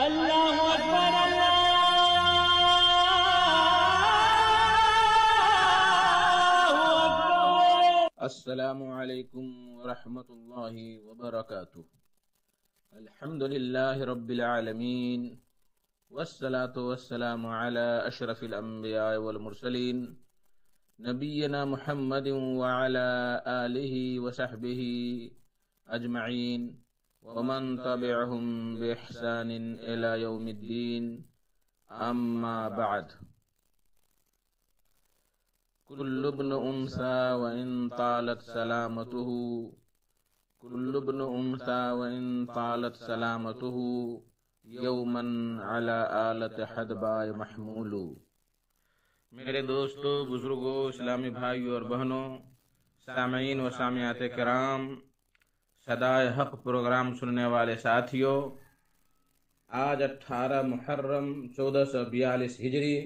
اللہ اکبر اللہ اکبر۔ السلام علیکم ورحمۃ اللہ وبرکاتہ۔ الحمد للہ رب العالمین والصلاة والسلام علی اشرف الانبیاء والمرسلین نبینا محمد وعلی آلہ وصحبہ اجمعین ومن تبعهم بإحسان إلى يوم الدين أما بعد۔ كل ابن أنثى وإن طالت سلامته كل ابن أنثى وإن طالت سلامته يوما على آلة حدباء محمول۔ میرے دوستو، بزرگوں، اسلامی بھائیوں اور بہنوں، سامعین و سامعات کرام، صدائے حق پروگرام سننے والے ساتھیوں، آج 18 محرم 1442 ہجری،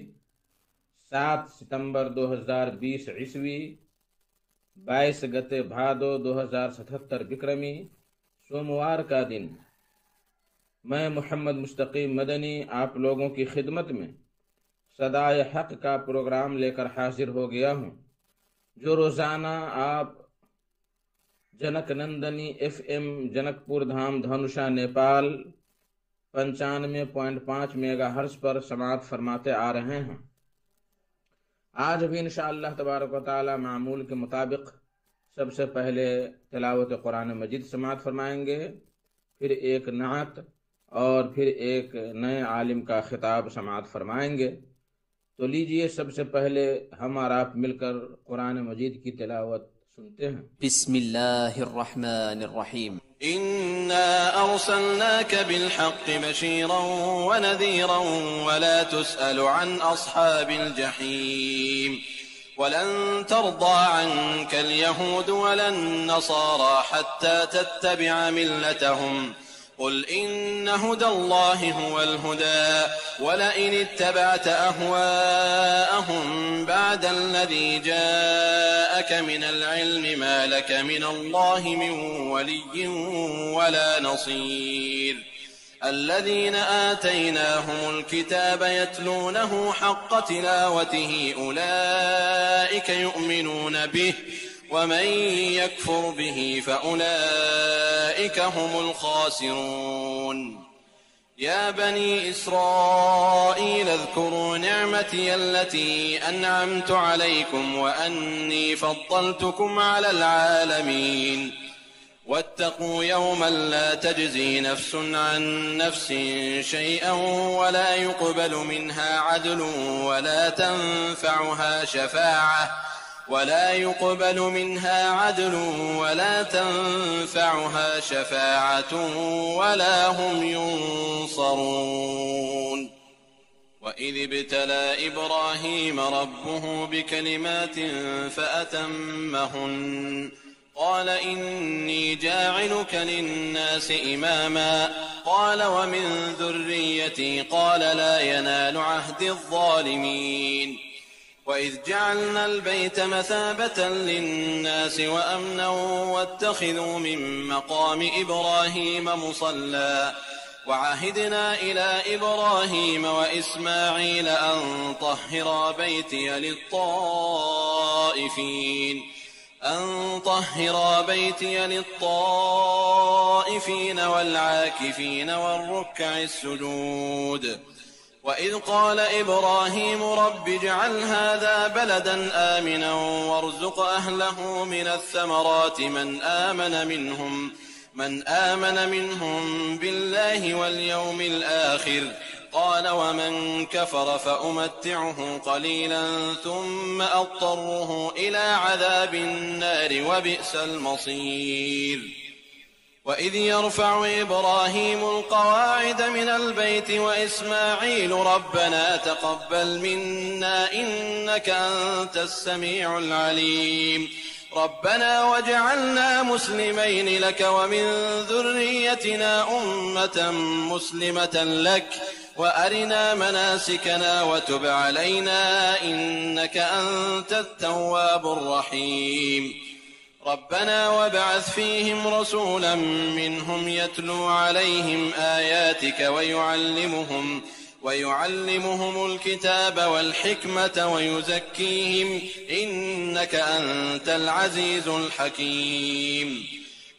7 ستمبر 2020 عیسوی، 22 گتے بھادو 2077 بکرمی، سوموار کا دن، میں محمد مستقیم مدنی آپ لوگوں کی خدمت میں صدائے حق کا پروگرام لے کر حاضر ہو گیا ہوں، جو روزانہ آپ junk Nandini F M junk پور دھام دھنوشا نیپال 95.5 میگا ہرٹز پر سماعت فرماتے آ رہے ہیں۔ آج بھی انشاءاللہ تبارک و تعالی معمول کے مطابق سب سے پہلے تلاوت قرآن مجید سماعت فرمائیں گے، پھر ایک نعت اور پھر ایک نئے عالم کا خطاب سماعت فرمائیں گے۔ تو لیجئے سب سے پہلے ہم اور آپ مل کر قرآن مجید کی تلاوت سنتے ہیں۔ بسم اللہ الرحمن الرحیم۔ إنا أرسلناك بالحق بشيرا ونذيرا ولا تسأل عن أصحاب الجحيم ولن ترضى عنك اليهود ولا النصارى حتى تتبع ملتهم قل إن هدى الله هو الهدى ولئن اتبعت أهواءهم بعد الذي جاءك من العلم ما لك من الله من ولي ولا نصير الذين آتيناهم الكتاب يتلونه حق تلاوته أولئك يؤمنون به ومن يكفر به فأولئك هم الخاسرون يا بني إسرائيل اذكروا نعمتي التي أنعمت عليكم وأني فضلتكم على العالمين واتقوا يوما لا تجزي نفس عن نفس شيئا ولا يقبل منها عدل ولا تنفعها شفاعة ولا هم ينصرون وإذ ابتلى إبراهيم ربه بكلمات فأتمهن قال إني جاعلك للناس إماما قال ومن ذريتي قال لا ينال عهد الظالمين وإذ جعلنا البيت مثابة للناس وأمنا واتخذوا من مقام إبراهيم مصلى وعهدنا إلى إبراهيم وإسماعيل أن طهرا بيتي للطائفين والعاكفين والركع السجود وإذ قال إبراهيم رب اجعل هذا بلدا آمنا وارزق أهله من الثمرات من آمن منهم بالله واليوم الآخر قال ومن كفر فأمتعه قليلا ثم أضطره إلى عذاب النار وبئس المصير وإذ يرفع إبراهيم القواعد من البيت وإسماعيل ربنا تقبل منا إنك أنت السميع العليم ربنا واجعلنا مسلمين لك ومن ذريتنا أمة مسلمة لك وأرنا مناسكنا وتب علينا إنك أنت التواب الرحيم ربنا وابعث فيهم رسولا منهم يتلو عليهم آياتك ويعلمهم الكتاب والحكمة ويزكيهم إنك أنت العزيز الحكيم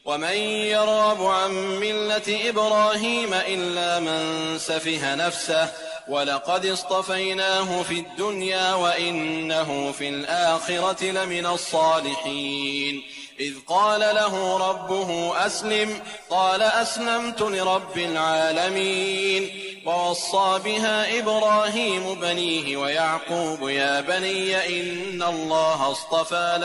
ومن يرغب عن ملة إبراهيم إلا من سفه نفسه ولقد اصطفيناه في الدنيا وإنه في الآخرة لمن الصالحين إذ قال له ربه أسلم قال أسلمت لرب العالمين ووصى بها إبراهيم بنيه ويعقوب يا بني إن الله اصطفى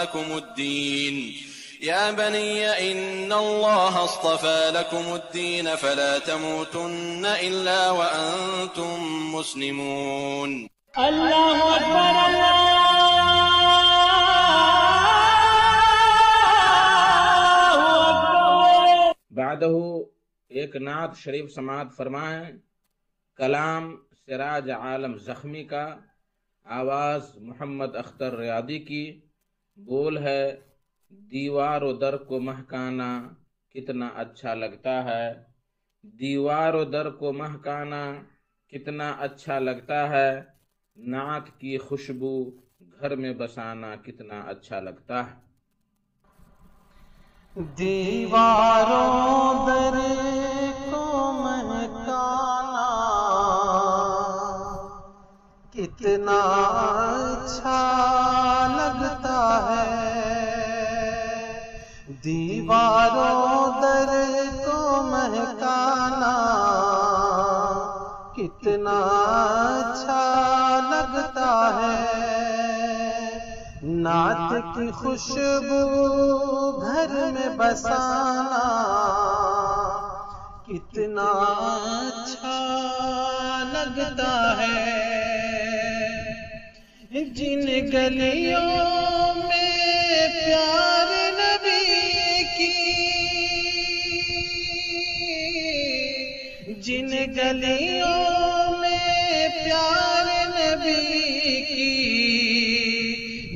لكم الدين فلا تموتن إلا وأنتم مسلمون. الله أكبر الله أكبر. بعدہ ایک نعت شریف سماعت فرمائیں. کلام سراج عالم زخمی کا، آواز محمد اختر ریاضی کی، بول ہے دیوار و در کو مہکانا کتنا اچھا لگتا ہے، دیوار و در کو مہکانا کتنا اچھا لگتا ہے، نعت کی خوشبو گھر میں بسانا کتنا اچھا لگتا ہے. دیواروں در کو مہکانا کتنا اچھا لگتا ہے، دیواروں در کو مہکانا کتنا اچھا لگتا ہے، نعت کی خوشبو گھر میں بسانا کتنا اچھا لگتا ہے. جن گلیوں میں پیار نبی کی، جن گلیوں میں پیار نبی کی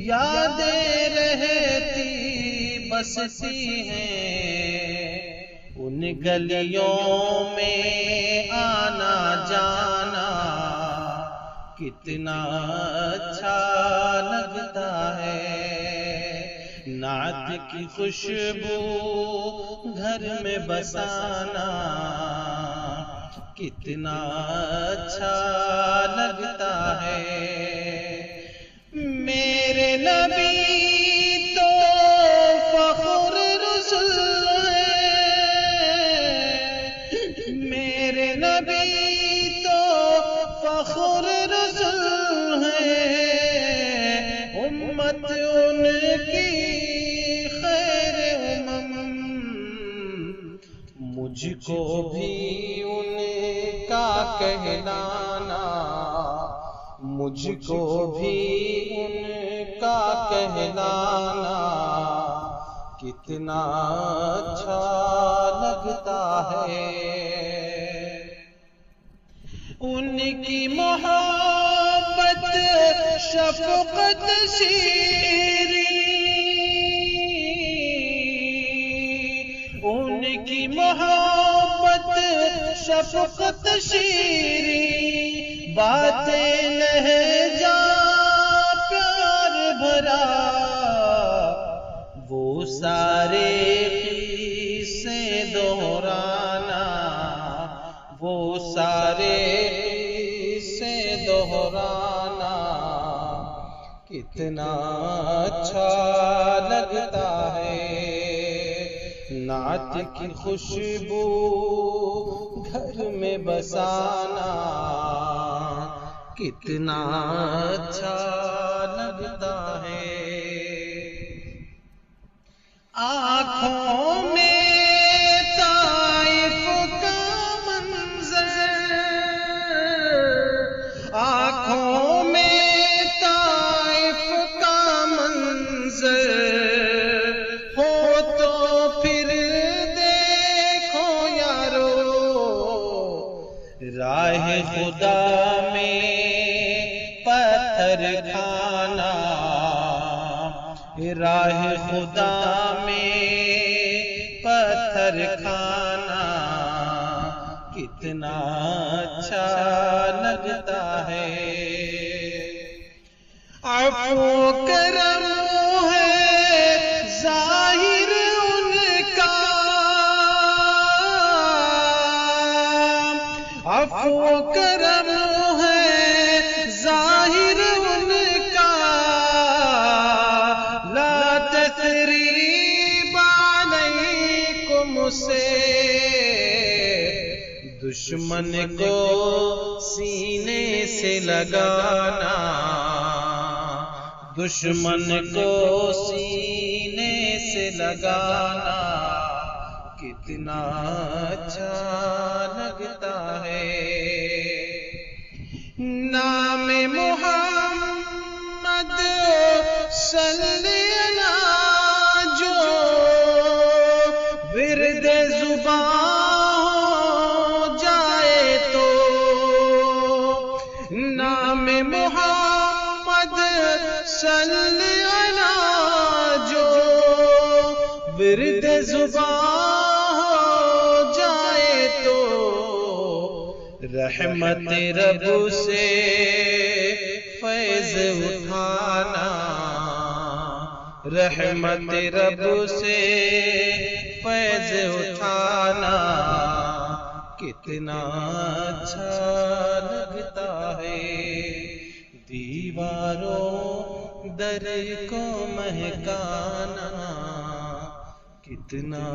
یادیں رہتی بستی ہیں، ان گلیوں میں آنا جانا کتنا اچھا لگتا ہے، نعت کی خوشبو گھر میں بسانا کتنا اچھا لگتا ہے. میرے نبی تو فخر رسول ہیں، میرے نبی تو فخر رسول ہیں، امت ان کی خیر مجھ کو بھی ان کا کہلانا، مجھ کو بھی ان کا کہلانا کتنا اچھا لگتا ہے. ان کی محبت شفقت شیریں، ان کی محبت شفقت شیریں، باتیں لہجہ پیار بھرا، وہ سارے قصے دہرانا، وہ سارے قصے دہرانا کتنا اچھا لگتا ہے، نعت کی خوشبو گھر میں بسانا کتنا اچھا لگتا ہے. آنکھوں میں طائف کا منظر، آنکھوں میں طائف کا منظر ہو تو پھر دیکھو یارو، راہ خدا میں پتھر کھانا، راہ خدا میں پتھر کھانا کتنا اچھا لگتا ہے. عفو کرم ہے ظاہر ان کا، عفو کرم ہے ظاہر ان کا، لا تثریب علیکم سے دشمن کو سینے سے لگانا، دشمن کو سینے سے لگانا کتنا اچھا لگتا ہے. نام محمد صلی اللہ جو ورد زبان جائے تو، نام محمد صلی اللہ جو ورد زبان جائے تو، رحمت رب سے فیض اٹھانا، رحمت رب سے فیض اٹھانا کتنا اچھا لگتا ہے. دیواروں در کو مہکانا کتنا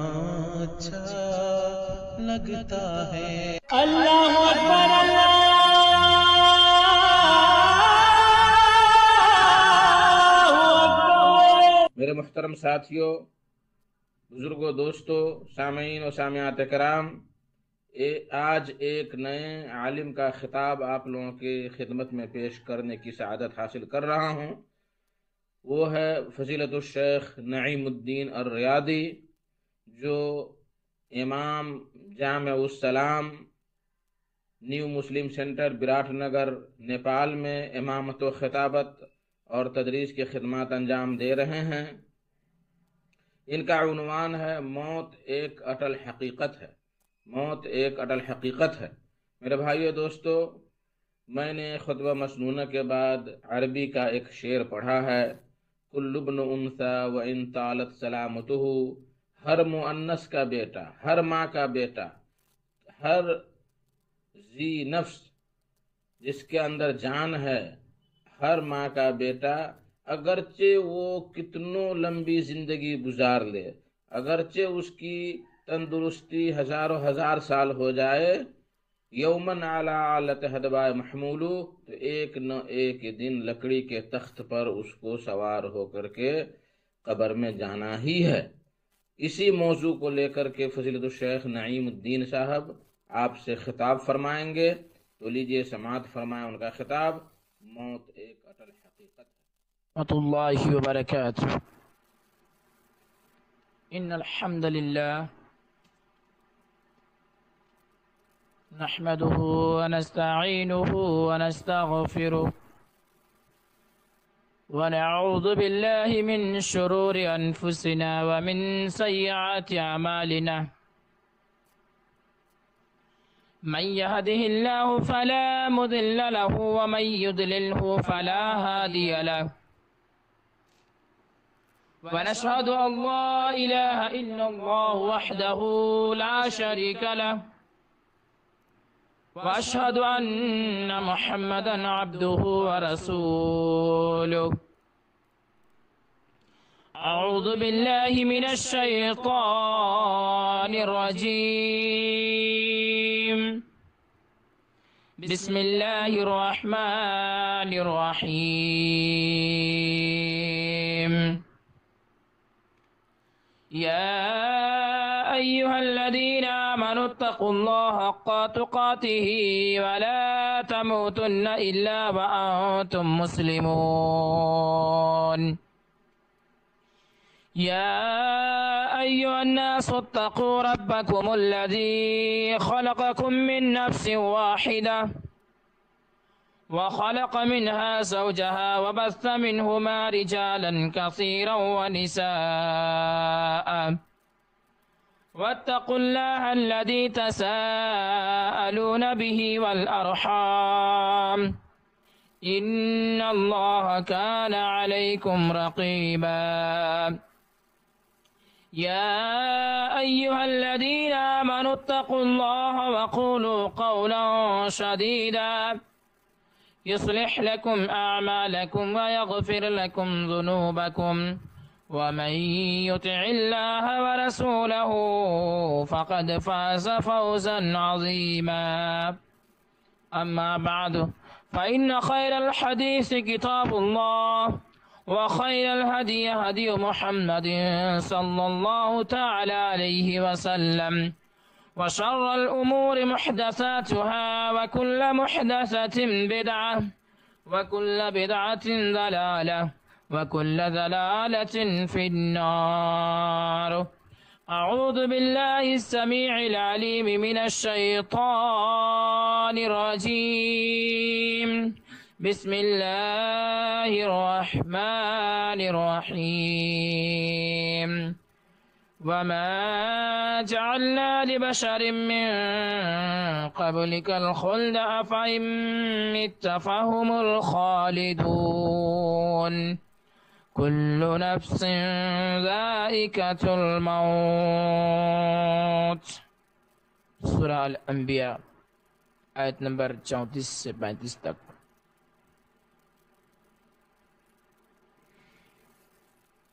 اچھا لگتا ہے. اللہ اکبر اللہ اکبر. میرے محترم ساتھیوں، بزرگوں، دوستوں، سامعین و سامعات کرام، آج ایک نئے عالم کا خطاب آپ لوگوں کی خدمت میں پیش کرنے کی سعادت حاصل کر رہا ہوں. وہ ہے فضیلت الشیخ نعیم الدین الریاضی، جو امام جامع السلام نیو مسلم سینٹر براٹ نگر نیپال میں امامت و خطابت اور تدریس کی خدمات انجام دے رہے ہیں. ان کا عنوان ہے موت ایک اٹل حقیقت ہے. موت ایک اٹل حقیقت ہے. میرے بھائیو دوستو، میں نے خطبہ مسنونہ کے بعد عربی کا ایک شعر پڑھا ہے، کل ابن انثی وان طالت سلامتہ، ہر مؤنث کا بیٹا، ہر ماں کا بیٹا، ہر ذی نفس جس کے اندر جان ہے، ہر ماں کا بیٹا اگرچہ وہ کتنوں لمبی زندگی گزار لے، اگرچہ اس کی تندرستی ہزاروں ہزار سال ہو جائے، یومن علی آلت ہدبہ محمولو، تو ایک نہ ایک دن لکڑی کے تخت پر اس کو سوار ہو کر کے قبر میں جانا ہی ہے. اسی موضوع کو لے کر کے فضیلت الشیخ نعیم الدین صاحب آپ سے خطاب فرمائیں گے. تو لیجئے سماعت فرمائیں ان کا خطاب، موت ایک اٹل حقیقت ہے. ورحمۃ اللہ وبرکاتہ. ان الحمد للہ نحمده ونستعینه ونستغفره ونعوذ بالله من شرور انفسنا ومن سیئات اعمالنا. من يهده الله فلا مضل له ومن يضلله فلا هادي له. ونشهد أن لا إله إلا الله وحده لا شريك له، وأشهد أن محمدا عبده ورسوله. أعوذ بالله من الشيطان الرجيم. بسم الله الرحمن الرحيم. يا أيها الذين آمنوا اتقوا الله حق تقاته ولا تموتن إلا وأنتم مسلمون. يا أيها الناس اتقوا ربكم الذي خلقكم من نفس واحدة وخلق منها زوجها وبث منهما رجالا كثيرا ونساء واتقوا الله الذي تساءلون به والأرحام إن الله كان عليكم رقيبا يا أيها الذين آمنوا اتقوا الله وقولوا قولا سديدا يصلح لكم أعمالكم ويغفر لكم ذنوبكم ومن يطع الله ورسوله فقد فاز فوزا عظيما أما بعد فإن خير الحديث كتاب الله وخير الهدي هدي محمد صلى الله تعالى عليه وسلم وشر الأمور محدثاتها وكل محدثة بدعة وكل بدعة ضلالة وكل ضلالة في النار. أعوذ بالله السميع العليم من الشيطان الرجيم. بسم الله الرحمن الرحيم. وما جعلنا لبشر من قبلك الخلد أفإن مت فهم الخالدون كل نفس ذائقة الموت. سورہ الانبیاء آیت نمبر 34 سے 35 تک.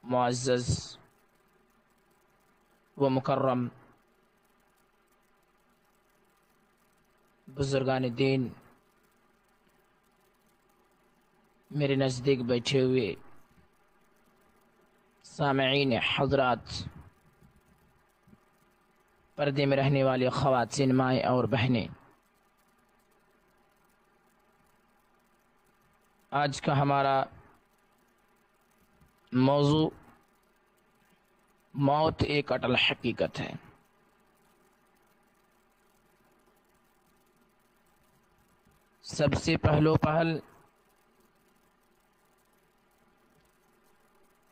معزز و مکرم بزرگان دین، میرے نزدیک بیٹھے ہوئے سامعین حضرات، پردے میں رہنے والی خواتین، مائیں اور بہنیں، آج کا ہمارا موضوع موت ایک اٹل حقیقت ہے. سب سے پہلو پہل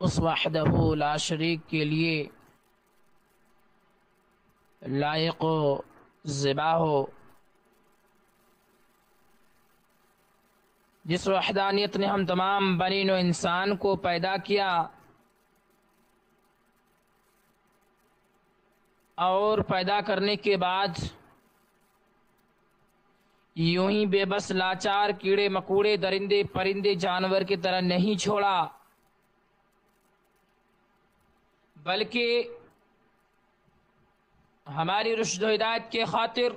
اس وحدہ لا شریک کے لیے لائق و زیبا ہو، جس وحدانیت نے ہم تمام بنی نوع انسان کو پیدا کیا اور پیدا کرنے کے بعد یوں ہی بے بس لاچار کیڑے مکوڑے درندے پرندے جانور کی طرح نہیں چھوڑا، بلکہ ہماری رشد و ہدایت کے خاطر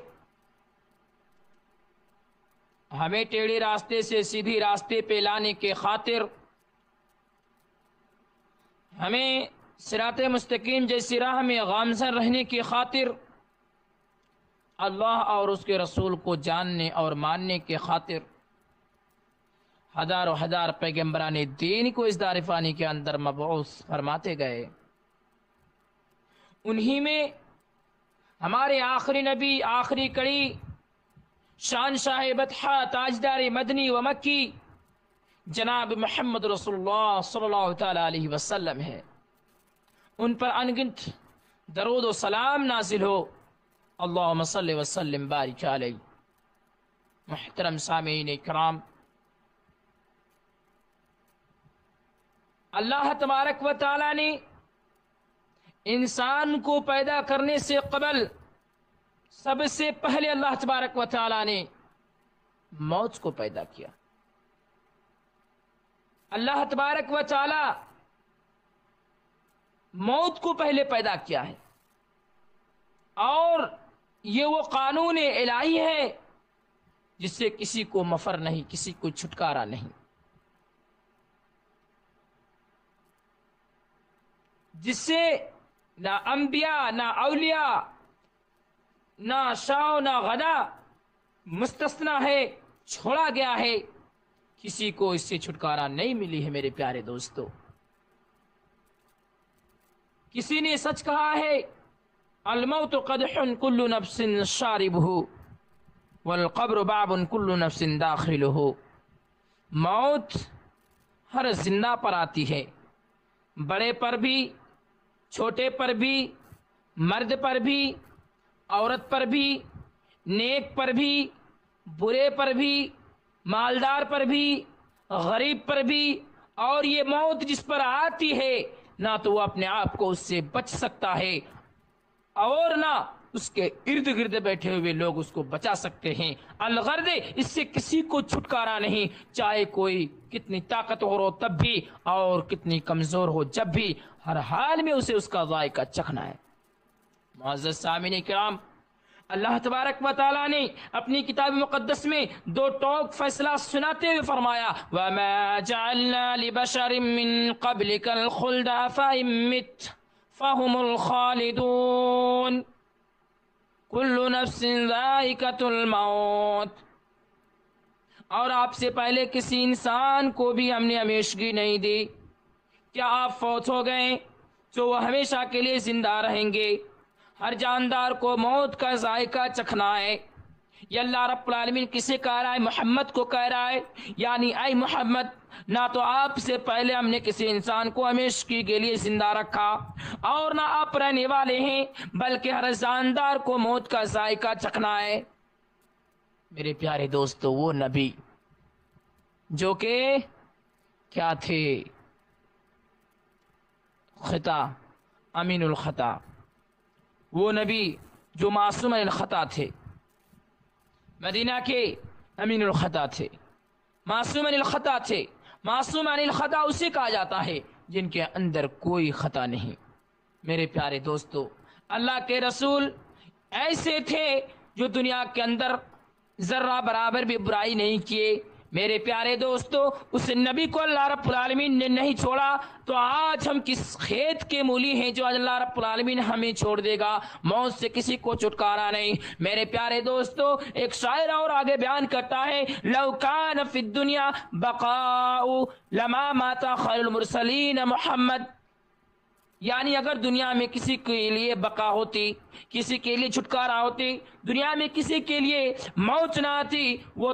ہمیں ٹیڑھے راستے سے سیدھی راستے پہ لانے کے خاطر ہمیں صراط مستقیم جیسی راہ میں گامزن رہنے کی خاطر اللہ اور اس کے رسول کو جاننے اور ماننے کے خاطر ہزار و ہزار پیغمبران دین کو اس دار فانی کے اندر مبعوث فرماتے گئے. انہی میں ہمارے آخری نبی، آخری کڑی، شان شاہ بطحہ، تاجدار مدنی و مکی جناب محمد رسول اللہ صلی اللہ تعالی علیہ وسلم ہے. ان پر انگنت درود و سلام نازل ہو. اللہم صلی وسلم بارک علیہ. محترم سامعین کرام، اللہ تبارک و تعالی نے انسان کو پیدا کرنے سے قبل سب سے پہلے اللہ تبارک و تعالی نے موت کو پیدا کیا. اللہ تبارک و تعالی موت کو پہلے پیدا کیا ہے، اور یہ وہ قانون الہی ہے جس سے کسی کو مفر نہیں، کسی کو چھٹکارا نہیں. جس سے نہ انبیاء، نہ اولیاء، نہ شاہ نہ غدا مستثنا ہے، چھوڑا گیا ہے. کسی کو اس سے چھٹکارا نہیں ملی ہے. میرے پیارے دوستو، کسی نے سچ کہا ہے، الموت قدح کل نفس شاربہ والقبر باب کل نفس داخلہ. موت ہر زندہ پر آتی ہے، بڑے پر بھی، چھوٹے پر بھی، مرد پر بھی، عورت پر بھی، نیک پر بھی، برے پر بھی، مالدار پر بھی، غریب پر بھی۔ اور یہ موت جس پر آتی ہے نہ تو وہ اپنے آپ کو اس سے بچ سکتا ہے اور نہ اس کے ارد گرد بیٹھے ہوئے لوگ اس کو بچا سکتے ہیں۔ الغرض اس سے کسی کو چھٹکارا نہیں، چاہے کوئی کتنی طاقتور ہو تب بھی اور کتنی کمزور ہو جب بھی، ہر حال میں اسے اس کا ذائقہ چکھنا ہے۔ معزز سامعین کرام، اللہ تبارک و تعالیٰ نے اپنی کتاب مقدس میں دو ٹوک فیصلہ سناتے ہوئے فرمایا وَمَا جَعَلْنَا لِبَشَرٍ مِّن قَبْلِكَ الْخُلْدَ أَفَإِن مِّتَّ فَهُمُ الْخَالِدُونَ كُلُّ نَفْسٍ ذَائِقَةُ الْمَوْتِ۔ اور آپ سے پہلے کسی انسان کو بھی ہم نے ہمیشگی نہیں دی، کیا آپ فوت ہو گئے تو وہ ہمیشہ کے لیے زندہ رہیں گے؟ ہر جاندار کو موت کا ذائقہ چکھنا ہے۔ یہ اللہ رب العالمین کسے کہہ رہا ہے؟ محمد کو کہہ رہا ہے، یعنی اے محمد، نہ تو آپ سے پہلے ہم نے کسی انسان کو ہمیشگی کے لیے زندہ رکھا اور نہ آپ رہنے والے ہیں، بلکہ ہر جاندار کو موت کا ذائقہ چکھنا ہے۔ میرے پیارے دوستو، وہ نبی جو کہ کیا تھے؟ خطا، امین الخطا، وہ نبی جو معصوم عن الخطا تھے، مدینہ کے امین الخطا تھے، معصوم عن الخطا تھے۔ معصوم عن الخطا اسے کہا جاتا ہے جن کے اندر کوئی خطا نہیں۔ میرے پیارے دوستو، اللہ کے رسول ایسے تھے جو دنیا کے اندر ذرہ برابر بھی برائی نہیں کیے۔ میرے پیارے دوستو، اس نبی کو اللہ رب العالمین نے نہیں چھوڑا تو آج ہم کس کھیت کے مولی ہیں جو اللہ رب العالمین ہمیں چھوڑ دے گا؟ موت سے کسی کو چھٹکارا نہیں۔ میرے پیارے دوستو، ایک شاعر اور آگے بیان کرتا ہے لو کان فی الدنیا بقاء لما مات خیر المرسلین محمد، یعنی اگر دنیا میں کسی کے لیے بقا ہوتی، کسی کے لیے چھٹکارا ہوتی، دنیا میں کسی کے لیے موت نہ آتی، وہ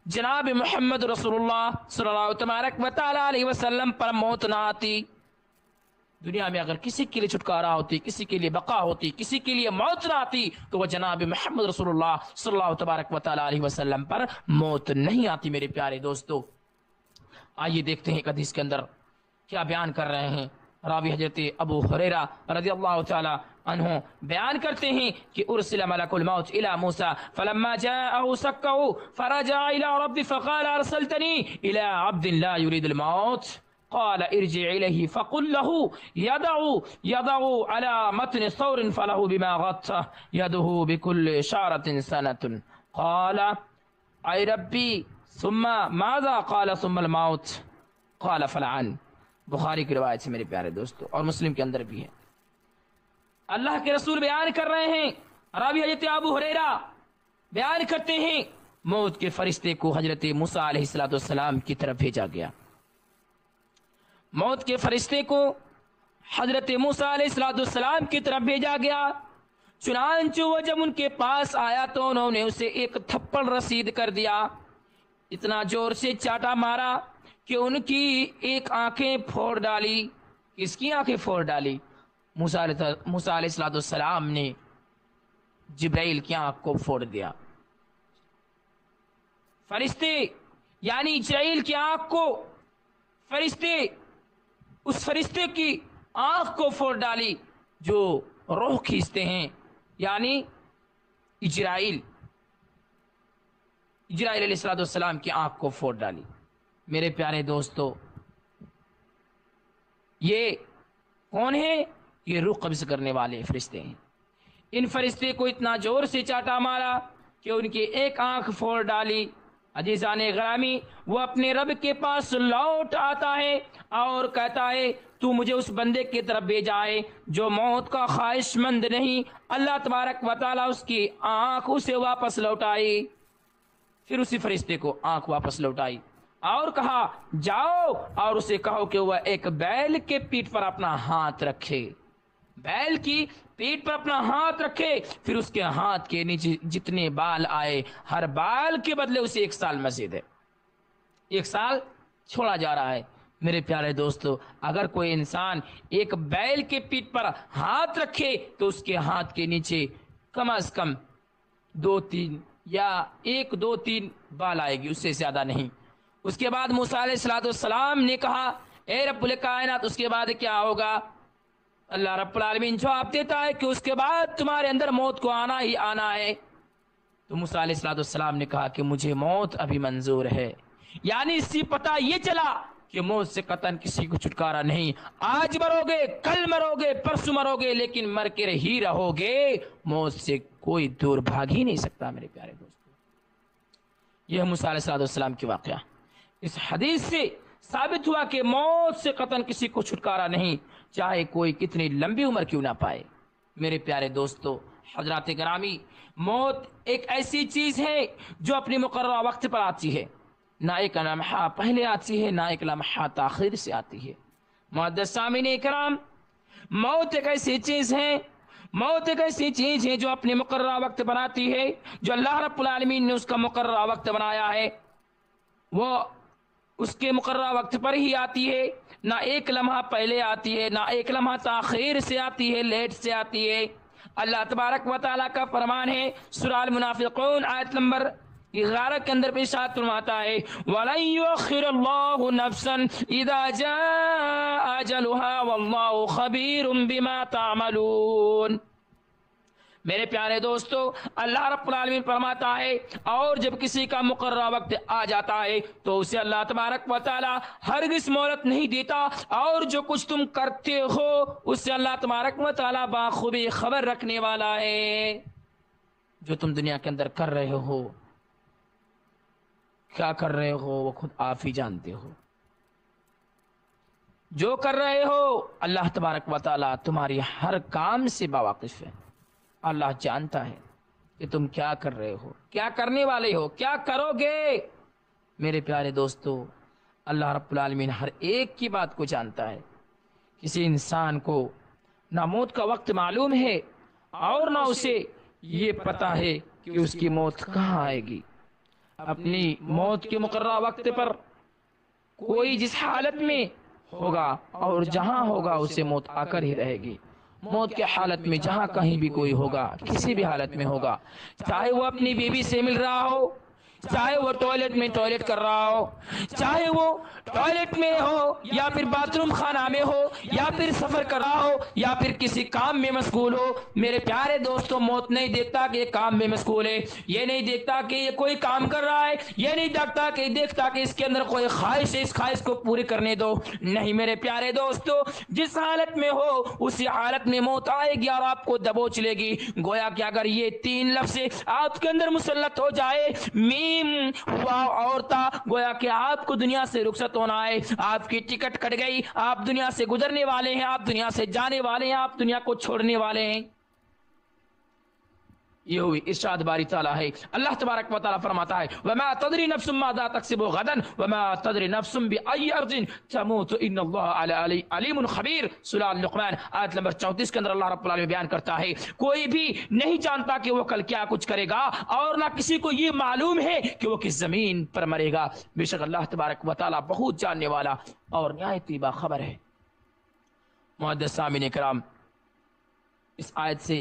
جناب محمد رسول اللہ صلی اللہ تبارک و تعالیٰ علیہ وسلم پر موت نہ آتی۔ دنیا میں اگر کسی کے لیے چھٹکارا ہوتی، کسی کے لیے بقا ہوتی، کسی کے لیے موت نہ آتی تو وہ جناب محمد رسول اللہ صلی اللہ تبارک و تعالیٰ علیہ وسلم پر موت نہیں آتی۔ میرے پیارے دوستو، آئیے دیکھتے ہیں ایک حدیث کے اندر کیا بیان کر رہے ہیں۔ راوی حضرت ابو ہریرہ رضی اللہ تعالی عنہ بیان کرتے ہیں کہ ارسل ملک الموت الى موسیٰ فلما جاءه سكه فرجع الى ربه فقال ارسلتني الى عبد لا يريد الموت قال ارجع اليه فقل له يضع على متن ثور فله بما غطى يده بكل شعرة سنة قال اي ربي ثم ماذا قال ثم الموت قال فلعن۔ بخاری کی روایت سے میرے پیارے دوستو، اور مسلم کے اندر بھی ہے۔ اللہ کے رسول بیان کر رہے ہیں، راوی حضرت ابو ہریرہ بیان کرتے ہیں موت کے فرشتے کو حضرت موسیٰ علیہ السلام کی طرف بھیجا گیا۔ موت کے فرشتے کو حضرت موسیٰ علیہ السلام کی طرف بھیجا گیا۔ چنانچہ وہ جب ان کے پاس آیا تو انہوں نے اسے ایک تھپڑ رسید کر دیا، اتنا زور سے چاٹا مارا کہ ان کی ایک آنکھیں پھوڑ ڈالی۔ کس کی آنکھیں پھوڑ ڈالی؟ موسیٰ علیہ السلام نے جبرائیل کی آنکھ کو پھوڑ دیا۔ فرشتے یعنی جبرائیل کی آنکھ کو فرشتے، اس فرشتے کی آنکھ کو پھوڑ ڈالی جو روح کھینچتے ہیں، یعنی جبرائیل علیہ السلام کی آنکھ کو پھوڑ ڈالی۔ میرے پیارے دوستو، یہ کون ہے؟ یہ روح قبض کرنے والے فرشتے ہیں۔ ان فرشتے کو اتنا زور سے چاٹا مارا کہ ان کی ایک آنکھ پھوڑ ڈالی۔ عزیزان گرامی، وہ اپنے رب کے پاس لوٹ آتا ہے اور کہتا ہے تو مجھے اس بندے کی طرف بھیجا ہے جو موت کا خواہش مند نہیں۔ اللہ تبارک و تعالیٰ اس کی آنکھ اسے واپس لوٹائی۔ پھر اسی فرشتے کو آنکھ واپس لوٹائی اور کہا جاؤ اور اسے کہو کہ وہ ایک بیل کے پیٹھ پر اپنا ہاتھ رکھے، بیل کی پیٹھ پر اپنا ہاتھ رکھے، پھر اس کے ہاتھ کے نیچے جتنے بال آئے ہر بال کے بدلے اسے 1 سال مزید ہے۔ 1 سال چھوڑا جا رہا ہے۔ میرے پیارے دوستو، اگر کوئی انسان ایک بیل کے پیٹھ پر ہاتھ رکھے تو اس کے ہاتھ کے نیچے کم از کم 2-3 یا 1-2-3 بال آئے گی، اس سے زیادہ نہیں۔ اس کے بعد موسیٰ علیہ السلام نے کہا اے رب الکائنات، اس کے بعد کیا ہوگا؟ اللہ رب العالمین جواب دیتا ہے کہ اس کے بعد تمہارے اندر موت کو آنا ہی آنا ہے۔ تو موسیٰ علیہ السلام نے کہا کہ مجھے موت ابھی منظور ہے، یعنی اس سے پتہ یہ چلا کہ موت سے قطعاً کسی کو چھٹکارا نہیں۔ آج مرو گے، کل مرو گے، پرسوں مرو گے، لیکن مر کے ہی رہو گے، موت سے کوئی دور بھاگ ہی نہیں سکتا۔ میرے پیارے دوستو، یہ موسیٰ علیہ السلام کی واقعہ اس حدیث سے ثابت ہوا کہ موت سے قطعاً کسی کو چھٹکارا نہیں، چاہے کوئی کتنی لمبی عمر کیوں نہ پائے۔ میرے پیارے دوستو، حضرات گرامی، موت ایک ایسی چیز ہے جو اپنے مقررہ وقت پر آتی ہے، نہ ایک لمحہ پہلے آتی ہے، نہ ایک لمحہ تاخیر سے آتی ہے۔ معزز سامعین کرام، موت ایک ایسی چیز ہے جو اپنے مقررہ وقت پر آتی ہے، جو اللہ رب العالمین نے اس کا مقررہ وقت بنایا ہے، وہ اس کے مقررہ وقت پر ہی آتی ہے، نہ ایک لمحہ پہلے آتی ہے، نہ ایک لمحہ تاخیر سے آتی ہے، لیٹ سے آتی ہے۔ اللہ تبارک و تعالیٰ کا فرمان ہے سورہ المنافقون آیت نمبر 11 کے اندر ارشاد فرماتا ہے وَلَن يُؤَخِّرَ اللَّهُ نَفْسًا إِذَا جَاءَ أَجَلُهَا وَاللَّهُ خَبِيرٌ بِمَا تَعْمَلُونَ۔ میرے پیارے دوستو، اللہ رب العالمین فرماتا ہے اور جب کسی کا مقررہ وقت آ جاتا ہے تو اسے اللہ تبارک و تعالی ہرگز مہلت نہیں دیتا، اور جو کچھ تم کرتے ہو اس سے اللہ تبارک و تعالی بخوبی خبر رکھنے والا ہے۔ جو تم دنیا کے اندر کر رہے ہو، کیا کر رہے ہو، وہ خود آپ ہی جانتے ہو۔ جو کر رہے ہو، اللہ تبارک و تعالی تمہاری ہر کام سے باواقف ہے۔ اللہ جانتا ہے کہ تم کیا کر رہے ہو، کیا کرنے والے ہو، کیا کرو گے۔ میرے پیارے دوستو، اللہ رب العالمین ہر ایک کی بات کو جانتا ہے۔ کسی انسان کو نہ موت کا وقت معلوم ہے اور نہ اسے یہ پتا ہے کہ اس کی موت کہاں آئے گی۔ اپنی موت کے مقررہ وقت پر کوئی جس حالت میں ہوگا اور جہاں ہوگا اسے موت آ کر ہی رہے گی۔ موت کے حالت میں جہاں کہیں بھی کوئی ہوگا، کسی بھی حالت میں ہوگا، چاہے وہ اپنی بیوی سے مل رہا ہو، چاہے وہ ٹوائلٹ میں ٹوائلٹ کر رہا ہو، چاہے وہ ٹوائلٹ میں ہو یا پھر باتھ روم خانہ میں ہو، یا پھر سفر کر رہا ہو، یا پھر کسی کام میں مشغول ہو۔ میرے پیارے دوستو، موت نہیں دیکھتا کہ یہ کام میں مشغول ہے، یہ نہیں دیکھتا کہ یہ کوئی کام کر رہا ہے، یہ نہیں دیکھتا کہ اس کے اندر کوئی خواہش ہے، اس خواہش کو پوری کرنے دو۔ نہیں میرے پیارے دوستو، جس حالت میں ہو اسی حالت میں موت آئے گی اور آپ کو دبوچ لے گی۔ گویا کہ اگر یہ 3 لفظ آپ کے اندر مسلط ہو جائے، میم واو اور تا، گویا کہ آپ کو دنیا سے رخصت ہونا ہے، آپ کی ٹکٹ کٹ گئی، آپ دنیا سے گزرنے والے ہیں، آپ دنیا سے جانے والے ہیں، آپ دنیا کو چھوڑنے والے ہیں۔ یہ ہوئی ارشاد باری تعالیٰ ہے۔ اللہ تبارک و تعالیٰ فرماتا ہے وَمَا تَدْرِي نَفْسٌ مَاذَا تَكْسِبُ غَدًا وَمَا تَدْرِي نَفْسٌ بِأَيِّ أَرْضٍ تَمُوتُ إِنَّ اللَّهَ عَلِيمٌ خَبِيرٌ۔ سورہ لقمان آیت نمبر 34 کے اندر اللہ رب العالمین بیان کرتا ہے کوئی بھی نہیں جانتا کہ وہ کل کیا کچھ کرے گا، اور نہ کسی کو یہ معلوم ہے کہ وہ کس زمین پر مرے گا۔ بے شک اللہ تبارک و تعالیٰ بہت جاننے والا اور نہایت باخبر ہے۔ معزز سامعین کرام، اس آیت سے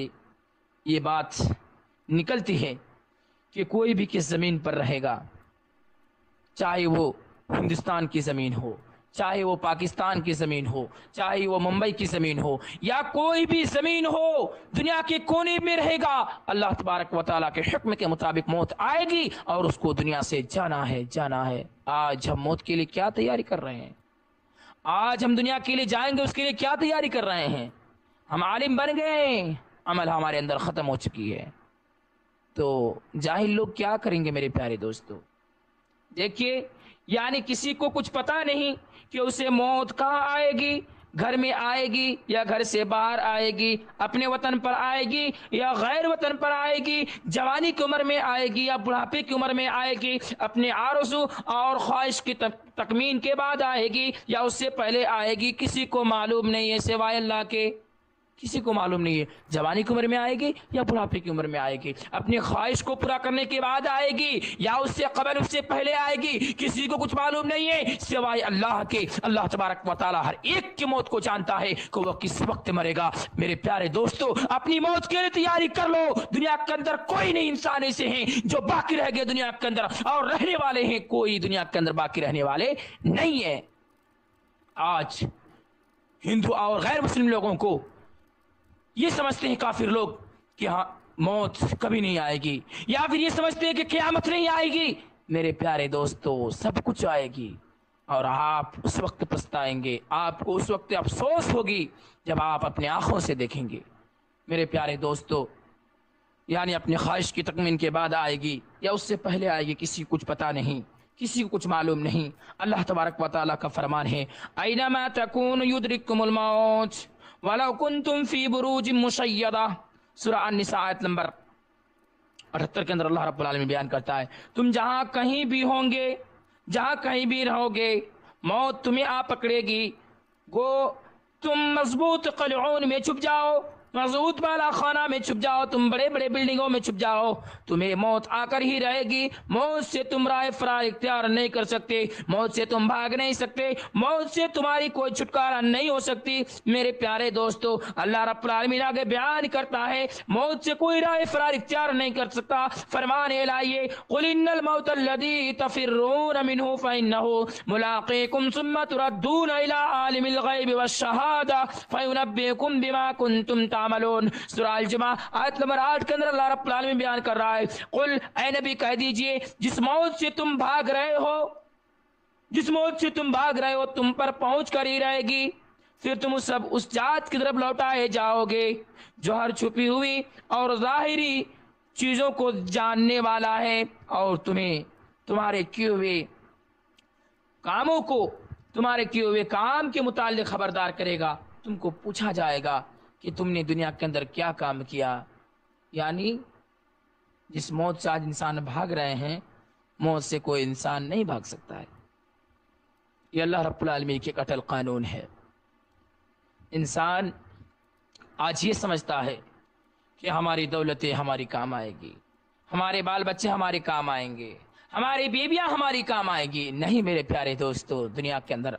یہ بات نکلتی ہے کہ کوئی بھی کس زمین پر رہے گا، چاہے وہ ہندوستان کی زمین ہو، چاہے وہ پاکستان کی زمین ہو، چاہے وہ ممبئی کی زمین ہو، یا کوئی بھی زمین ہو، دنیا کے کونے میں رہے گا، اللہ تبارک و تعالیٰ کے حکم کے مطابق موت آئے گی اور اس کو دنیا سے جانا ہے۔ آج ہم موت کے لیے کیا تیاری کر رہے ہیں؟ آج ہم دنیا کے لیے جائیں گے، اس کے لیے کیا تیاری کر رہے ہیں؟ ہم عالم بن گئے، عمل ہمارے اندر ختم ہو چکی ہے، تو جاہل لوگ کیا کریں گے؟ میرے پیارے دوستو دیکھیے، یعنی کسی کو کچھ پتا نہیں کہ اسے موت کہاں آئے گی، گھر میں آئے گی یا گھر سے باہر آئے گی، اپنے وطن پر آئے گی یا غیر وطن پر آئے گی، جوانی کی عمر میں آئے گی یا بڑھاپے کی عمر میں آئے گی، اپنے آرزو اور خواہش کی تکمیل کے بعد آئے گی یا اس سے پہلے آئے گی، کسی کو معلوم نہیں ہے سوائے اللہ کے۔ کسی کو معلوم نہیں ہے جوانی کی عمر میں آئے گی یا بڑھاپے کی عمر میں آئے گی، اپنی خواہش کو پورا کرنے کے بعد آئے گی یا اس سے قبل، اس سے پہلے آئے گی، کسی کو کچھ معلوم نہیں ہے سوائے اللہ کے۔ اللہ تبارک و تعالی ہر ایک کی موت کو جانتا ہے کہ وہ کس وقت مرے گا۔ میرے پیارے دوستو، اپنی موت کے لیے تیاری کر لو۔ دنیا کے اندر کوئی نہیں انسان ایسے ہیں جو باقی رہ گئے دنیا کے اندر، اور رہنے والے ہیں کوئی دنیا کے اندر باقی رہنے والے نہیں ہیں۔ آج ہندو اور غیر مسلم لوگوں کو یہ سمجھتے ہیں کافر لوگ کہ ہاں موت کبھی نہیں آئے گی، یا پھر یہ سمجھتے ہیں کہ قیامت نہیں آئے گی۔ میرے پیارے دوستو، سب کچھ آئے گی اور آپ اس وقت پچھتائیں گے، آپ کو اس وقت افسوس ہوگی جب آپ اپنے آنکھوں سے دیکھیں گے۔ میرے پیارے دوستو، یعنی اپنی خواہش کی تکمیل کے بعد آئے گی یا اس سے پہلے آئے گی، کسی کو کچھ پتہ نہیں، کسی کو کچھ معلوم نہیں۔ اللہ تبارک و تعالیٰ کا فرمان ہے اینما تکون یدرککم الموت ولو کنتم فی بروج مشیدہ، سورہ النساء آیت نمبر 78 کے اندر اللہ رب العالمین بیان کرتا ہے تم جہاں کہیں بھی ہوں گے، جہاں کہیں بھی رہو گے، موت تمہیں آ پکڑے گی۔ گو تم مضبوط قلعون میں چھپ جاؤ، مضبوط بالا خانہ میں چھپ جاؤ، تم بڑے بڑے بلڈنگوں میں چھپ جاؤ، تمہیں موت آ کر ہی رہے گی۔ موت سے تم رائے فرار اختیار نہیں کر سکتے، موت سے تم بھاگ نہیں سکتے، موت سے تمہاری کوئی چھٹکارا نہیں ہو سکتی۔ میرے پیارے دوستو، اللہ رب العالمین آگے بیان کرتا ہے موت سے کوئی رائے فرار اختیار نہیں کر سکتا۔ فرمان الہی قل ان الموت الذی تفرون منہ فانہ ملاقیکم ثم تردون الی عالم الغیب والشہادہ فینبئکم بما کنتم تعملون، سورہ الجمعہ آیت نمبر 8 کے اندر اللہ رب العالمین بیان کر رہا ہے قل، اے نبی کہہ دیجئے جس موت سے تم بھاگ رہے ہو، جس موت سے تم بھاگ رہے ہو تم پر پہنچ کر ہی رہے گی، پھر تم اس ذات کی طرف لوٹائے جاؤ گے جو ہر چھپی ہوئی اور ظاہری چیزوں کو جاننے والا ہے، اور تمہیں تمہارے کیے ہوئے کاموں کو، تمہارے کیے ہوئے کام کے متعلق خبردار کرے گا۔ تم کو پوچھا جائے گا کہ تم نے دنیا کے اندر کیا کام کیا۔ یعنی جس موت سے آج انسان بھاگ رہے ہیں، موت سے کوئی انسان نہیں بھاگ سکتا ہے۔ یہ اللہ رب العالمین کے اٹل قانون ہے۔ انسان آج یہ سمجھتا ہے کہ ہماری دولتیں ہماری کام آئے گی، ہمارے بال بچے ہمارے کام آئیں گے، ہماری بیویاں ہماری کام آئے گی۔ نہیں میرے پیارے دوستو، دنیا کے اندر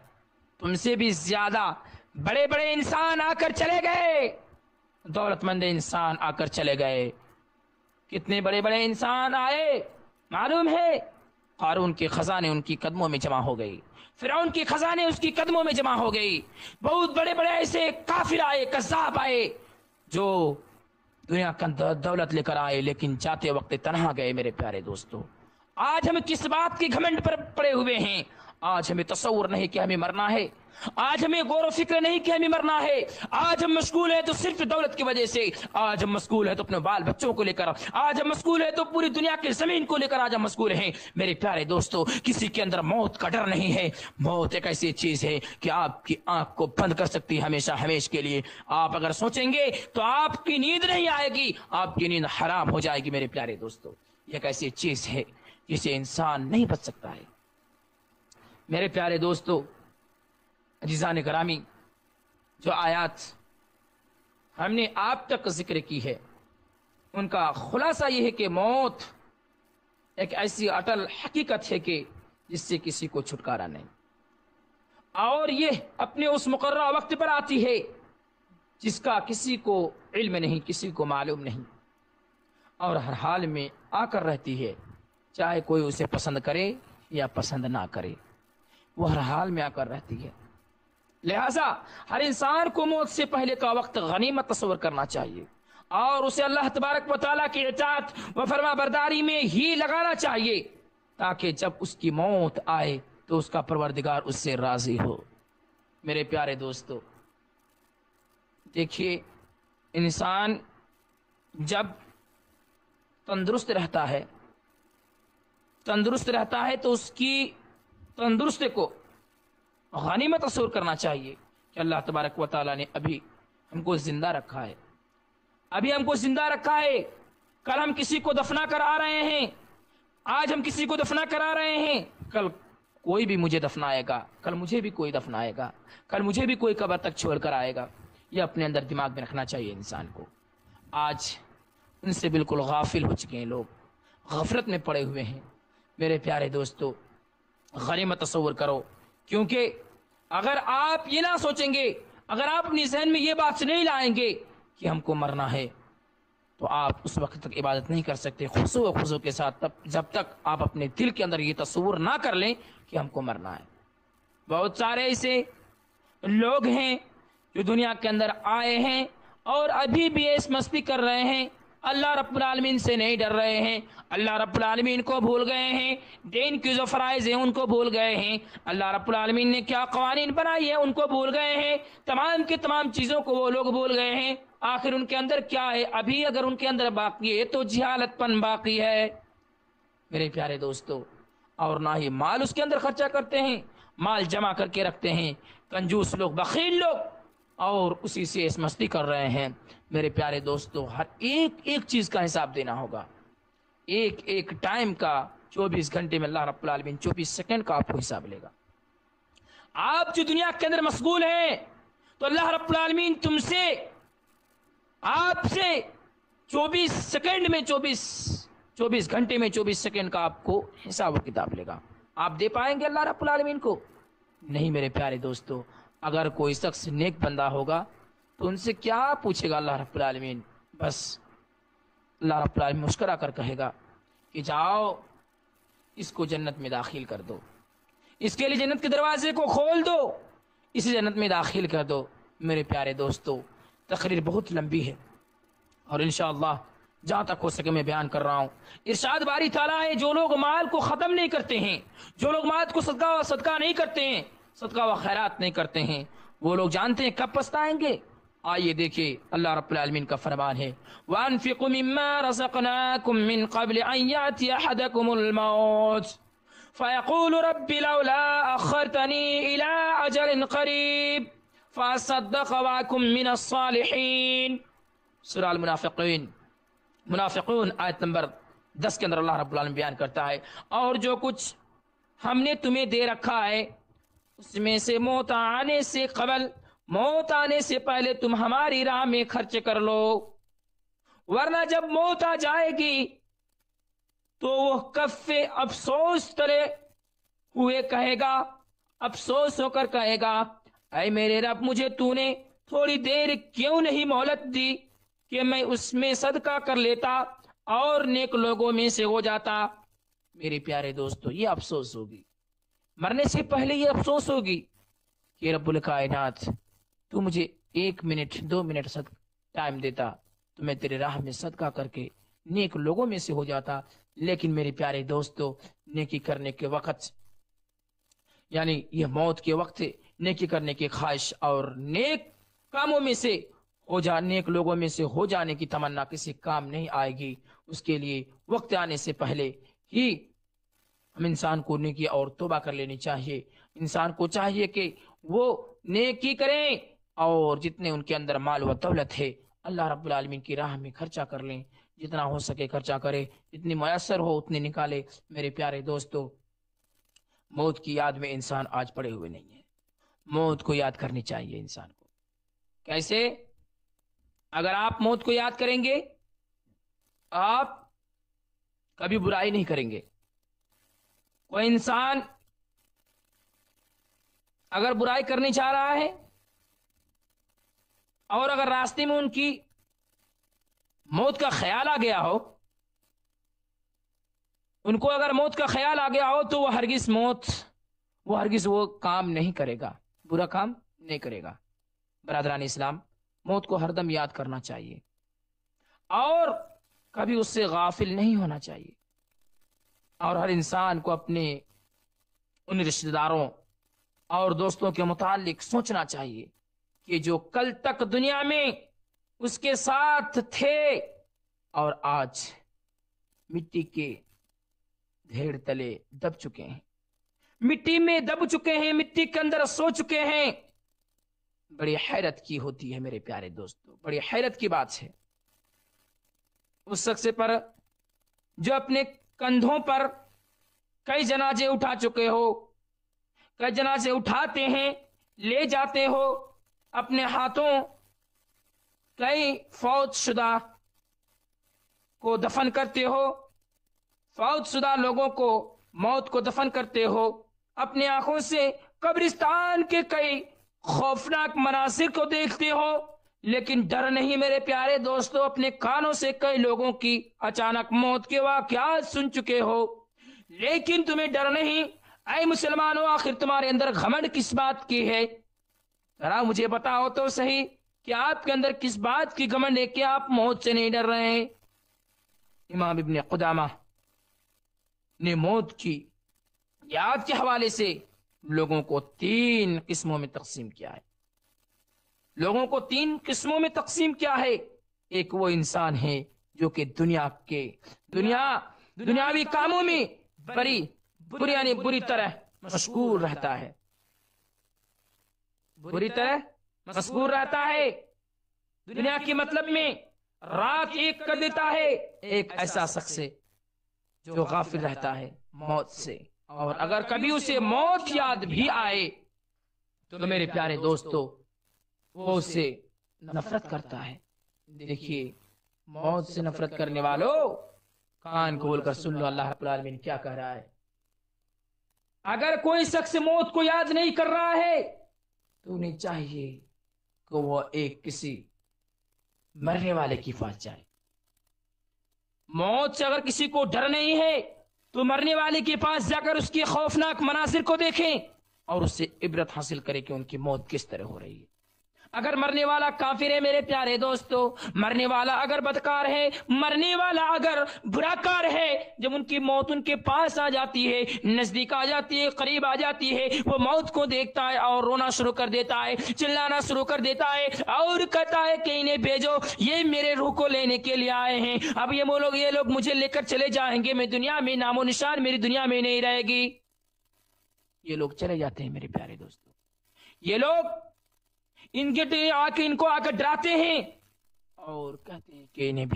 تم سے بھی زیادہ بڑے بڑے انسان آ کر چلے گئے، دولت مند انسان آ کر چلے گئے۔ کتنے بڑے بڑے انسان آئے معلوم ہے؟ قارون کے خزانے ان کی قدموں میں جمع ہو گئی، فرعون کے خزانے اس کی قدموں میں جمع ہو گئی۔ بہت بڑے بڑے ایسے کافر آئے، کذاب آئے، جو دنیا کا دولت لے کر آئے لیکن جاتے وقت تنہا گئے۔ میرے پیارے دوستو، آج ہم کس بات کی گھمنڈ پر پڑے ہوئے ہیں؟ آج ہمیں تصور نہیں کہ ہمیں مرنا ہے، آج ہمیں غور و فکر نہیں کہ ہمیں مرنا ہے۔ آج ہم مشغول ہیں تو صرف دولت کی وجہ سے، آج ہم مشغول ہیں تو اپنے بال بچوں کو لے کر، آج ہم مشغول ہیں تو پوری دنیا کی زمین کو لے کر آج ہم مشغول ہیں۔ میرے پیارے دوستو، کسی کے اندر موت کا ڈر نہیں ہے۔ موت ایک ایسی چیز ہے کہ آپ کی آنکھ کو بند کر سکتی ہے ہمیشہ ہمیشہ کے لیے۔ آپ اگر سوچیں گے تو آپ کی نیند نہیں آئے گی، آپ کی نیند حرام ہو جائے گی۔ میرے پیارے دوستو، یہ ایک ایسی چیز ہے جسے انسان نہیں بچ سکتا ہے۔ میرے پیارے دوستو عزیزان گرامی، جو آیات ہم نے آپ تک ذکر کی ہے ان کا خلاصہ یہ ہے کہ موت ایک ایسی اٹل حقیقت ہے کہ جس سے کسی کو چھٹکارا نہیں، اور یہ اپنے اس مقررہ وقت پر آتی ہے جس کا کسی کو علم نہیں، کسی کو معلوم نہیں، اور ہر حال میں آ کر رہتی ہے، چاہے کوئی اسے پسند کرے یا پسند نہ کرے، وہ ہر حال میں آ کر رہتی ہے۔ لہذا ہر انسان کو موت سے پہلے کا وقت غنیمت تصور کرنا چاہیے، اور اسے اللہ تبارک و تعالیٰ کی اطاعت و فرما برداری میں ہی لگانا چاہیے، تاکہ جب اس کی موت آئے تو اس کا پروردگار اس سے راضی ہو۔ میرے پیارے دوستو، دیکھیے، انسان جب تندرست رہتا ہے تو اس کی تندرستی کو غنیمت تصور کرنا چاہیے کہ اللہ تبارک و تعالیٰ نے ابھی ہم کو زندہ رکھا ہے، ابھی ہم کو زندہ رکھا ہے۔ کل ہم کسی کو دفنا کر آ رہے ہیں، آج ہم کسی کو دفنا کرا رہے ہیں، کل کوئی بھی مجھے دفنائے گا، کل مجھے بھی کوئی دفنائے گا، کل مجھے بھی کوئی قبر تک چھوڑ کر آئے گا۔ یہ اپنے اندر دماغ میں رکھنا چاہیے انسان کو. آج ان سے بالکل غافل ہو چکے ہیں لوگ، غفلت میں پڑے ہوئے ہیں. میرے پیارے دوستو، غنیمت تصور کرو، کیونکہ اگر آپ یہ نہ سوچیں گے، اگر آپ اپنی ذہن میں یہ بات نہیں لائیں گے کہ ہم کو مرنا ہے، تو آپ اس وقت تک عبادت نہیں کر سکتے خشوع و خضوع کے ساتھ، جب تک آپ اپنے دل کے اندر یہ تصور نہ کر لیں کہ ہم کو مرنا ہے. بہت سارے ایسے لوگ ہیں جو دنیا کے اندر آئے ہیں اور ابھی بھی اس مستی کر رہے ہیں، اللہ رب العالمین سے نہیں ڈر رہے ہیں، اللہ رب العالمین کو بھول گئے ہیں، دین کی جو فرائض ہیں ان کو بھول گئے ہیں، اللہ رب العالمین نے کیا قوانین بنائی ہے ان کو بھول گئے ہیں، تمام کی تمام چیزوں کو وہ لوگ بھول گئے ہیں. آخر ان کے اندر کیا ہے؟ ابھی اگر ان کے اندر باقی ہے تو جہالت پن باقی ہے میرے پیارے دوستو. اور نہ ہی مال اس کے اندر خرچہ کرتے ہیں، مال جمع کر کے رکھتے ہیں، کنجوس لوگ، بخیل لوگ، اور اسی سے اس مستی کر رہے ہیں. میرے پیارے دوستو، ہر ایک چیز کا حساب دینا ہوگا، ایک ٹائم کا. 24 گھنٹے میں اللہ رب العالمین 24 سیکنڈ کا آپ کو حساب لے گا. آپ جو دنیا کے اندر مشغول ہیں تو اللہ رب العالمین تم سے، آپ سے 24 سیکنڈ میں 24 گھنٹے میں 24 سیکنڈ کا آپ کو حساب و کتاب لے گا. آپ دے پائیں گے اللہ رب العالمین کو؟ نہیں میرے پیارے دوستو. اگر کوئی شخص نیک بندہ ہوگا تو ان سے کیا پوچھے گا اللہ رب العالمین؟ بس اللہ رب العالمین مسکرا کر کہے گا کہ جاؤ اس کو جنت میں داخل کر دو، اس کے لیے جنت کے دروازے کو کھول دو، اسے جنت میں داخل کر دو. میرے پیارے دوستو، تقریر بہت لمبی ہے اور انشاءاللہ جہاں تک ہو سکے میں بیان کر رہا ہوں. ارشاد باری تعالیٰ ہے، جو لوگ مال کو ختم نہیں کرتے ہیں، جو لوگ مال کو صدقہ نہیں کرتے ہیں، صدقہ و خیرات نہیں کرتے ہیں، وہ لوگ جانتے ہیں کب پچھتائیں گے؟ آئیے دیکھیے اللہ رب العالمین کا فرمان ہے، وَأَنفِقُوا مِمَّا رَزَقْنَاكُم مِّن قَبْلِ أَن يَأْتِيَ أَحَدَكُمُ الْمَوْتُ فَيَقُولُ رَبِّ لَوْلَا أَخَّرْتَنِي إِلَىٰ أَجَلٍ قَرِيبٍ فَأَصَّدَّقَ وَأَكُن مِّنَ الصَّالِحِينَ. سورہ المنافقین، منافقون آیت نمبر 10 کے اندر اللہ رب العالمین بیان کرتا ہے، اور جو کچھ ہم نے تمہیں دے رکھا ہے اس میں سے موت آنے سے قبل، موت آنے سے پہلے تم ہماری راہ میں خرچ کر لو، ورنہ جب موت آ جائے گی تو وہ کف افسوس تلے ہوئے کہے گا، افسوس ہو کر کہے گا، اے میرے رب مجھے تو نے تھوڑی دیر کیوں نہیں مہلت دی کہ میں اس میں صدقہ کر لیتا اور نیک لوگوں میں سے ہو جاتا. میرے پیارے دوستو، یہ افسوس ہوگی، مرنے سے پہلے یہ افسوس ہوگی کہ رب الکائنات تو مجھے 1 منٹ 2 منٹ ٹائم دیتا تو میں تیرے راہ میں صدقہ کر کے نیک لوگوں میں سے ہو جاتا. لیکن میرے پیارے دوستو، نیکی کرنے کے وقت، یعنی یہ موت کے وقت، نیکی کرنے کی خواہش اور نیک کاموں میں سے نیک لوگوں میں سے ہو جانے کی تمنا کسی کام نہیں آئے گی. اس کے لیے وقت آنے سے پہلے ہی ہم انسان کو نیکی اور توبہ کر لینی چاہیے. انسان کو چاہیے کہ وہ نیکی کریں اور جتنے ان کے اندر مال و دولت ہے اللہ رب العالمین کی راہ میں خرچہ کر لیں، جتنا ہو سکے خرچہ کرے، جتنی میسر ہو اتنے نکالے. میرے پیارے دوستو، موت کی یاد میں انسان آج پڑے ہوئے نہیں ہے. موت کو یاد کرنی چاہیے انسان کو. کیسے؟ اگر آپ موت کو یاد کریں گے آپ کبھی برائی نہیں کریں گے. کوئی انسان اگر برائی کرنی چاہ رہا ہے اور اگر راستے میں ان کی موت کا خیال آ گیا ہو، ان کو اگر موت کا خیال آ گیا ہو تو وہ ہرگز وہ کام نہیں کرے گا، برا کام نہیں کرے گا. برادران اسلام، موت کو ہر دم یاد کرنا چاہیے اور کبھی اس سے غافل نہیں ہونا چاہیے. اور ہر انسان کو اپنے ان رشتہ داروں اور دوستوں کے متعلق سوچنا چاہیے کہ جو کل تک دنیا میں اس کے ساتھ تھے اور آج مٹی کے ڈھیر تلے دب چکے ہیں، مٹی میں دب چکے ہیں، مٹی کے اندر سو چکے ہیں. بڑی حیرت کی ہوتی ہے میرے پیارے دوستو، بڑی حیرت کی بات ہے اس شخص پر جو اپنے کندھوں پر کئی جنازے اٹھا چکے ہو، کئی جنازے اٹھاتے ہیں، لے جاتے ہو، اپنے ہاتھوں کئی فوت شدہ کو دفن کرتے ہو، فوت شدہ لوگوں کو موت کو دفن کرتے ہو، اپنی آنکھوں سے قبرستان کے کئی خوفناک مناظر کو دیکھتے ہو، لیکن ڈر نہیں میرے پیارے دوستو، اپنے کانوں سے کئی لوگوں کی اچانک موت کے واقعات سن چکے ہو، لیکن تمہیں ڈر نہیں۔ اے مسلمانوں، آخر تمہارے اندر گھمنڈ کس بات کی ہے؟ ذرا مجھے بتاؤ تو صحیح کہ آپ کے اندر کس بات کی گھمنڈ ہے کہ آپ موت سے نہیں ڈر رہے ہیں؟ امام ابن قدامہ نے موت کی یاد کے حوالے سے لوگوں کو 3 قسموں میں تقسیم کیا ہے، لوگوں کو 3 قسموں میں تقسیم کیا ہے۔ ایک وہ انسان ہے جو کہ دنیاوی کاموں میں بری طرح مشغول رہتا ہے، دنیا کے مطلب میں رات ایک کر دیتا ہے۔ ایک ایسا شخص ہے جو غافل رہتا ہے موت سے، اور اگر کبھی اسے موت یاد بھی آئے تو میرے پیارے دوستو وہ اسے نفرت کرتا ہے۔ دیکھیے، موت سے نفرت کرنے والوں کان کھول کر سن لو اللہ رب العالمین کیا کہہ رہا ہے۔ اگر کوئی شخص موت کو یاد نہیں کر رہا ہے تو انہیں چاہیے کہ وہ کسی مرنے والے کے پاس جائے۔ موت سے اگر کسی کو ڈر نہیں ہے تو مرنے والے کے پاس جا کر اس کے خوفناک مناظر کو دیکھیں اور اس سے عبرت حاصل کریں کہ ان کی موت کس طرح ہو رہی ہے۔ اگر مرنے والا کافر ہے میرے پیارے دوستو، مرنے والا اگر بدکار ہے، مرنے والا اگر براکار ہے، جب ان کی موت ان کے پاس آ جاتی ہے، نزدیک آ جاتی ہے، قریب آ جاتی ہے، وہ موت کو دیکھتا ہے اور رونا شروع کر دیتا ہے، چلانا شروع کر دیتا ہے اور کہتا ہے کہ انہیں بھیجو، یہ میرے روح کو لینے کے لیے آئے ہیں، اب یہ لوگ مجھے لے کر چلے جائیں گے، میں دنیا میں نام و نشان میری دنیا میں نہیں رہے گی۔ یہ لوگ چلے جاتے ہیں میرے پیارے دوستو، یہ لوگ ان کو آ کر ڈراتے ہیں اور کہتے ہیں کہ انہیں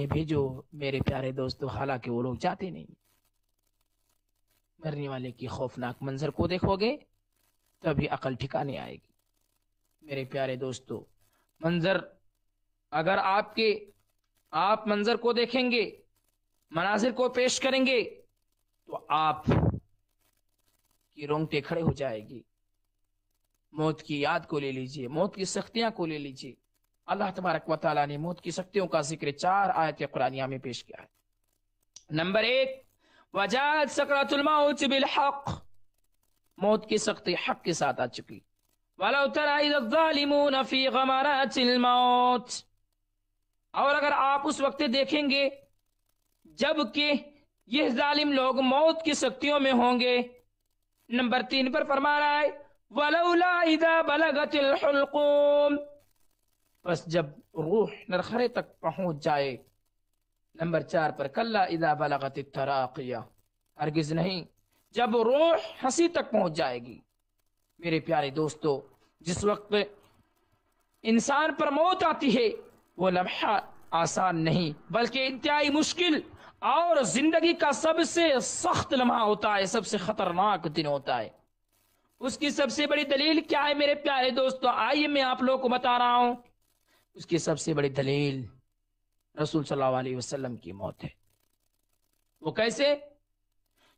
بھیجو میرے پیارے دوستو، حالانکہ وہ لوگ جاتے نہیں۔ مرنے والے کی خوفناک منظر کو دیکھو گے تبھی عقل ٹھکانے آئے گی میرے پیارے دوستو۔ اگر آپ منظر کو دیکھیں گے، مناظر کو پیش کریں گے تو آپ کی رونگٹے کھڑے ہو جائے گی۔ موت کی یاد کو لے لیجئے، موت کی سختیاں کو لے لیجئے۔ اللہ تبارک و تعالیٰ نے موت کی سختیوں کا ذکر 4 آیت قرآنیہ میں پیش کیا ہے۔ نمبر 1، وجاءت سکرۃ الموت بالحق، موت کی سختی حق کے ساتھ آ چکی۔ وَلَوْ تَرَىٰ إِذَا الظَّالِمُونَ فِي غَمَرَاتِ الْمَوْتِ، اور اگر آپ اس وقت دیکھیں گے جب کہ یہ ظالم لوگ موت کی سختیوں میں ہوں گے۔ نمبر 3 پر فرما رہا ہے وَلَوْلَا إِذَا بَلَغَتِ الْحُلْقُومَ، بس جب روح نرخرے تک پہنچ جائے۔ نمبر 4 پر کَلَّا إِذَا بَلَغَتِ التَّرَاقِيَ، ہرگز نہیں جب روح ہنسی تک پہنچ جائے گی۔ میرے پیارے دوستو، جس وقت انسان پر موت آتی ہے وہ لمحہ آسان نہیں بلکہ انتہائی مشکل اور زندگی کا سب سے سخت لمحہ ہوتا ہے، سب سے خطرناک دن ہوتا ہے۔ اس کی سب سے بڑی دلیل کیا ہے میرے پیارے دوستو؟ آئیے میں آپ لوگوں کو بتا رہا ہوں۔ اس کی سب سے بڑی دلیل رسول صلی اللہ علیہ وسلم کی موت ہے۔ وہ کیسے؟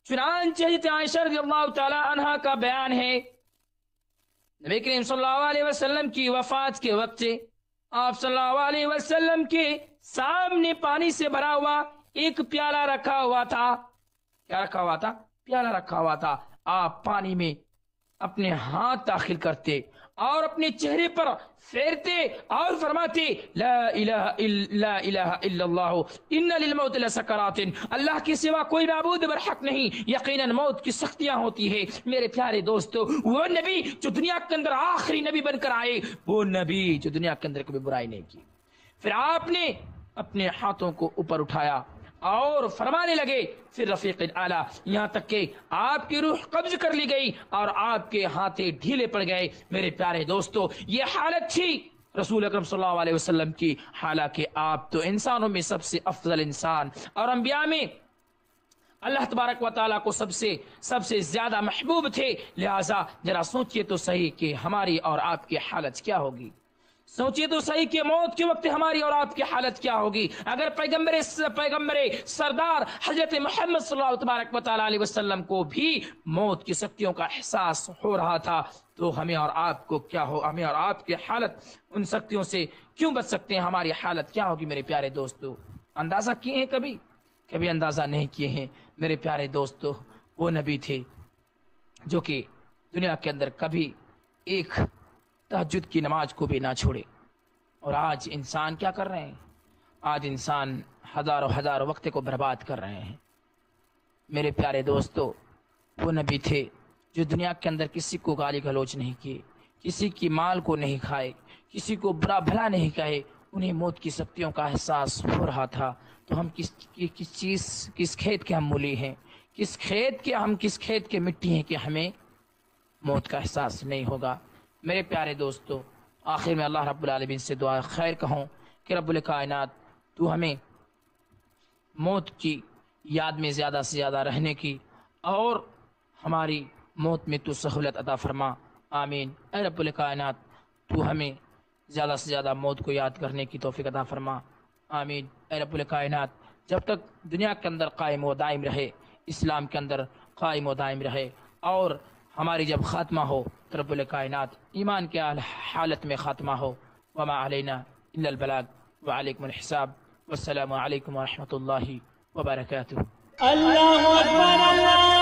چنانچہ حضرت عائشہ رضی اللہ تعالی عنہا کا بیان ہے، نبی کریم صلی اللہ علیہ وسلم کی وفات کے وقت سے آپ صلی اللہ علیہ وسلم کے سامنے پانی سے بھرا ہوا ایک پیالہ رکھا ہوا تھا۔ کیا رکھا ہوا تھا؟ پیالہ رکھا ہوا تھا۔ آپ پانی میں اپنے ہاتھ داخل کرتے اور اپنے چہرے پر پھیرتے اور فرماتے لا الہ الا اللہ ان للموت لسکرات، اللہ کے سوا کوئی معبود برحق نہیں، یقیناً موت کی سختیاں ہوتی ہے۔ میرے پیارے دوستو، وہ نبی جو دنیا کے اندر آخری نبی بن کر آئے، وہ نبی جو دنیا کے اندر کبھی برائی نہیں کی، پھر آپ نے اپنے ہاتھوں کو اوپر اٹھایا اور فرمانے لگے پھر رفیق اعلیٰ، یہاں تک کہ آپ کی روح قبض کر لی گئی اور آپ کے ہاتھیں ڈھیلے پڑ گئے۔ میرے پیارے دوستو، یہ حالت تھی رسول اکرم صلی اللہ علیہ وسلم کی، حالانکہ آپ تو انسانوں میں سب سے افضل انسان اور انبیاء میں اللہ تبارک و تعالیٰ کو سب سے زیادہ محبوب تھے، لہٰذا ذرا سوچئے تو صحیح کہ ہماری اور آپ کی حالت کیا ہوگی۔ سوچیے تو صحیح کہ موت کے وقت ہماری اولاد کی حالت کیا ہوگی. اگر پیغمبر سردار حضرت محمد صلی اللہ تبارک و تعالی علیہ وسلم کو بھی موت کی سختیوں کا احساس ہو رہا تھا تو ہمیں اور آپ کو کیا ہو, ہمیں اور آپ کی حالت ان سختیوں سے کیوں بچ سکتے ہیں؟ ہماری حالت کیا ہوگی میرے پیارے دوستو؟ اندازہ کیے ہیں کبھی اندازہ نہیں کیے ہیں میرے پیارے دوستو. وہ نبی تھے جو کہ دنیا کے اندر کبھی ایک تہجد کی نماز کو بھی نہ چھوڑے. اور آج انسان کیا کر رہے ہیں؟ آج انسان ہزاروں وقت کو برباد کر رہے ہیں. میرے پیارے دوستو وہ نبی تھے جو دنیا کے اندر کسی کو گالی گلوچ نہیں کیے, کسی کی مال کو نہیں کھائے, کسی کو برا بھلا نہیں کہے. انہیں موت کی سختیوں کا احساس ہو رہا تھا. تو ہم کس کھیت کے ہم مولی ہیں, کس کھیت کے مٹی ہیں کہ ہمیں موت کا احساس نہیں ہوگا. میرے پیارے دوستو آخر میں اللہ رب العالمین سے دعا خیر کہوں کہ رب الکائنات تو ہمیں موت کی یاد میں زیادہ سے زیادہ رہنے کی اور ہماری موت میں تو سہولت عطا فرما. آمین. اے رب الکائنات تو ہمیں زیادہ سے زیادہ موت کو یاد کرنے کی توفیق عطا فرما. آمین. اے رب الکائنات جب تک دنیا کے اندر قائم و دائم رہے, اسلام کے اندر قائم و دائم رہے, اور ہماری جب خاتمہ ہو تو رب الکائنات ایمان کے حالت میں خاتمہ ہو. وما علینا الا البلاغ وعلیکم الحساب. والسلام علیکم ورحمۃ اللہ وبرکاتہ. اللہ اکبر اللہ